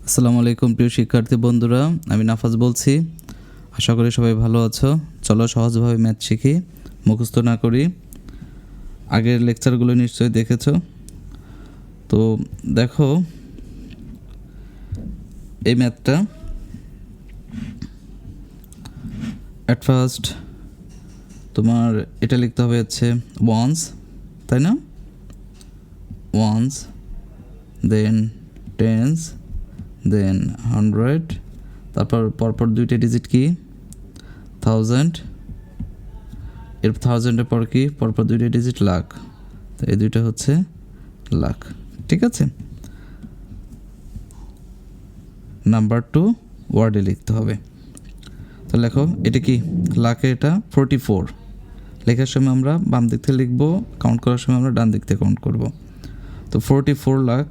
আসসালামু আলাইকুম প্রিয় শিক্ষার্থী বন্ধুরা, আমি নাফাজ বলছি। আশা করি সবাই ভালো আছো। চলো সহজভাবে ম্যাথ শিখি, মুখস্থ না করি। আগের লেকচারগুলো নিশ্চয়ই দেখেছো। তো দেখো এই ম্যাথটা অ্যাট ফার্স্ট তোমার এটা লিখতে হবে হচ্ছে ওয়ান্স, তাই না? ওয়ান্স, দেন টেন্স, দেন 100, তারপর পরপর দুইটা ডিজিট কি 1000, এর 1000-এর পর কি পরপর দুইটা ডিজিট লাখ। তো এই দুইটা হচ্ছে লাখ, ঠিক আছে। নাম্বার 2 ওয়ার্ডে লিখতে হবে। তো লেখো এটা কি লাখে, এটা 44। লেখার সময় আমরা বাম দিক থেকে লিখবো, কাউন্ট করার সময় আমরা ডান দিক থেকে কাউন্ট করব। তো 44 লাখ,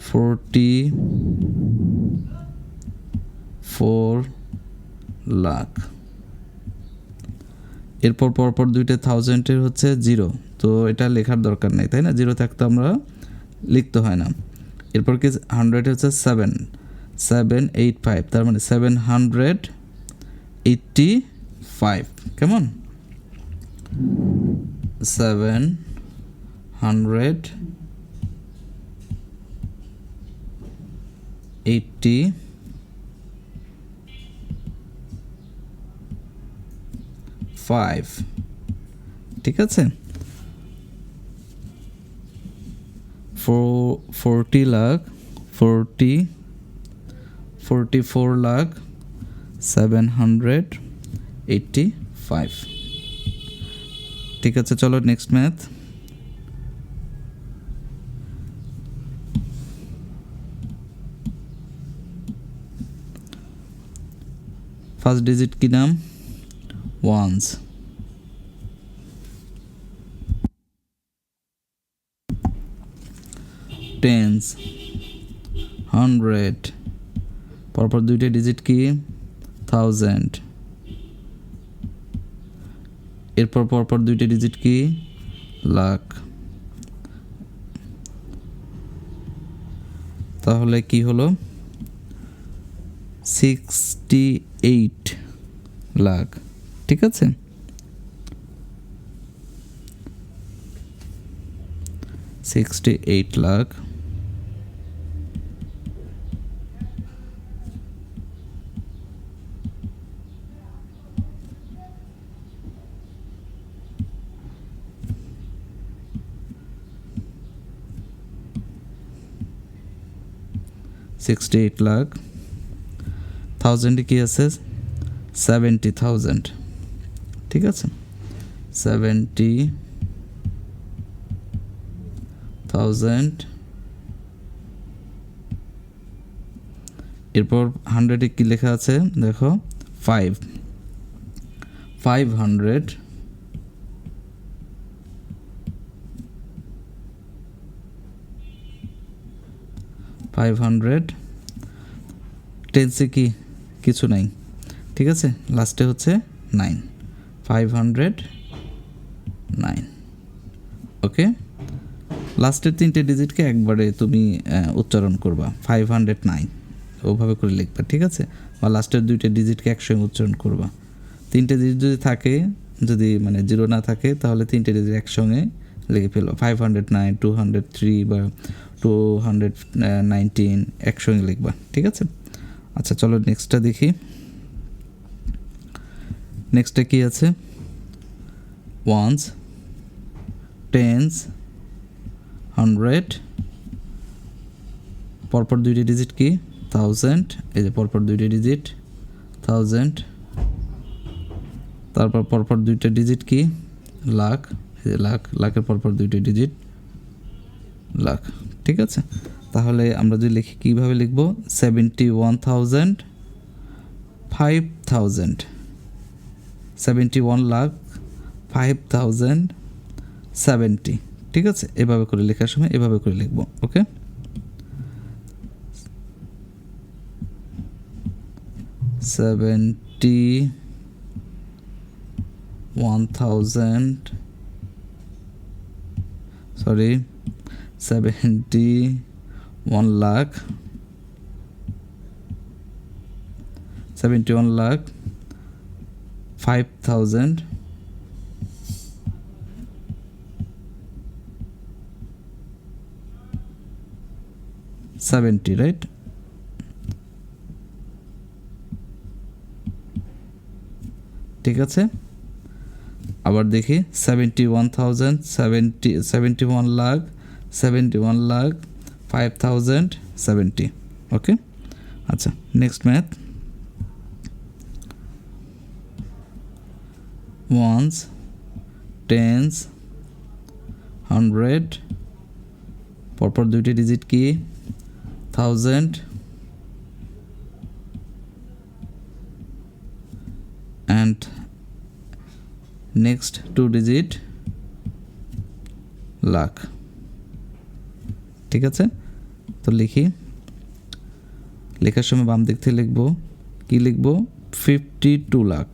44 লাখ। এরপর পরপর দুইটা 1000-এর হচ্ছে 0, তো এটা লেখার দরকার নেই, তাই না? 0 থাকতে আমরা লিখতে হয় না। এরপর কি 100 হচ্ছে 785, তার মানে 785। কেমন? 785, ঠিক আছে। 40 লাখ, 44 লাখ 785, ঠিক আছে। চলো নেক্সট ম্যাথ। ফার্স্ট ডিজিট কি নাম? ওয়ান্স, টেন্স, 100, পরপর দুইটা ডিজিট কি 1000, এরপর পরপর দুইটা ডিজিট কি লাখ। তাহলে কি হলো 68 লাখ, ঠিক আছে। 68 লাখ, লাখ। 1000-এ কি আছে 70,000, ঠিক আছে। 70,000। এরপর 100-এ কি লেখা আছে দেখো 500, টেন্সে কি কিছু নাই, ঠিক আছে। লাস্টে হচ্ছে 9, 509, ওকে। লাস্টের 3টে ডিজিটকে একবারে তুমি উচ্চারণ করবা 509, ওভাবে করে লিখবা, ঠিক আছে। বা লাস্টের 2টে ডিজিটকে একসঙ্গে উচ্চারণ করবা। 3টে ডিজিট যদি থাকে, যদি মানে 0 না থাকে, তাহলে 3টে ডিজিট একসঙ্গে লিখে ফেলো 509, 203 বা 219 একসঙ্গে লিখবা, ঠিক আছে। আচ্ছা চলো নেক্সটটা দেখি। নেক্সটে কি আছে? ওয়ান্স, টেন্স, 100, পরপর দুইটি ডিজিট কি 1000, এই যে পরপর দুইটি ডিজিট 1000, তারপর পরপর দুইটা ডিজিট কি লাখ, এই যে লাখ, লাখের পরপর দুইটি ডিজিট লাখ, ঠিক আছে। তাহলে আমরা যদি লিখি কীভাবে লিখবো 71,000, 5,000, 71 লাখ 5,070, ঠিক আছে। এভাবে করে লেখার সময় এভাবে করে লিখবো, ওকে। 71,000, সরি 5,000 70, right? ঠিক আছে, আবার দেখি 71 লাখ 5,070। ওকে, আচ্ছা, নেক্সট ম্যাথ। ওয়ান্স, টেন্স, 100, পরপর দুইটি ডিজিট কি 1000 and next two digit lakh. ঠিক আছে, তো লিখি, লেখার সময় বাম দিক থেকে লিখবো, কি লিখবো 52 লাখ।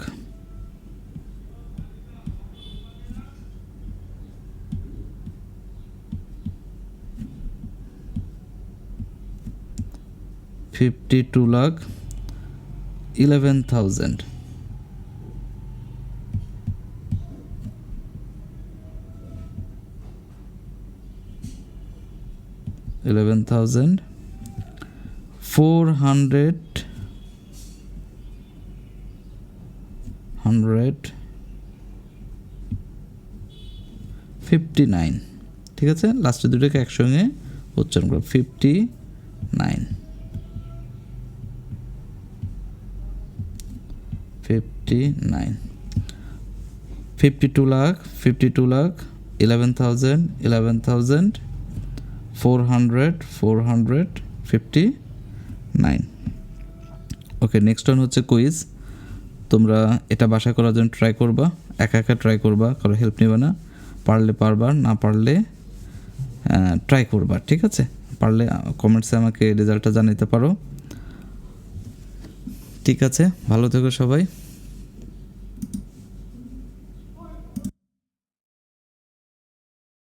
$52 lakh 11,000। $11,400 59। ঠিক আছে, লাস্টের দুটোকে একসঙ্গে উচ্চারণ করো 59। 52 lakh 11,459। ওকে, নেক্সট ওয়ান হচ্ছে কুইজ। তোমরা এটা বাসায় করার জন্য ট্রাই করবা, একা একা ট্রাই করবা, কারো হেল্প নেবে না। পারলে পারবা, না পারলে ট্রাই করবা। ঠিক আছে, পারলে কমেন্টসে আমাকে রেজাল্টটা জানাতে পারো। ঠিক আছে, ভালো থেকো সবাই।